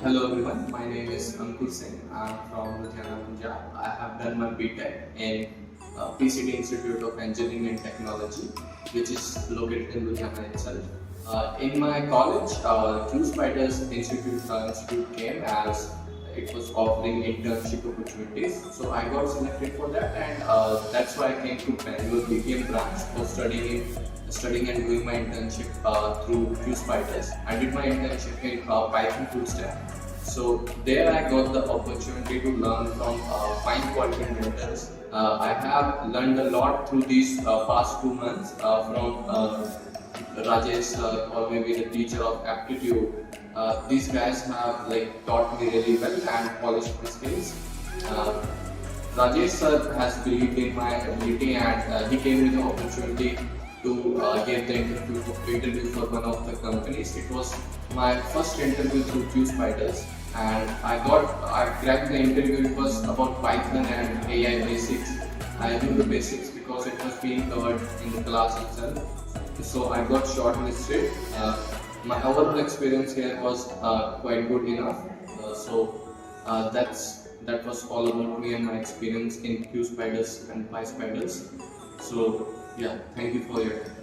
Hello everyone, my name is Ankur Singh. I'm from Ludhiana, Punjab. I have done my B.Tech in PCTE Institute of Engineering and Technology, which is located in Ludhiana itself. In my college, Pyspiders Institute came as it was offering internship opportunities. So I got selected for that, and that's why I came to Bengaluru BTM branch for studying and doing my internship through Pyspiders. I did my internship in Python full stack. So there I got the opportunity to learn from fine quality mentors. I have learned a lot through these past 2 months from Rajesh or maybe the teacher of aptitude. These guys have taught me really well and polished my skills. Rajesh sir has believed in my ability, and he gave me the opportunity to get the interview for one of the companies. It was my first interview through Pyspiders, and I cracked the interview. It was about Python and AI basics. I knew the basics because it was being covered in the class itself. So I got shortlisted. My overall experience here was quite good enough. That was all about me and my experience in Pyspiders and Pyspiders. So yeah, thank you for your time.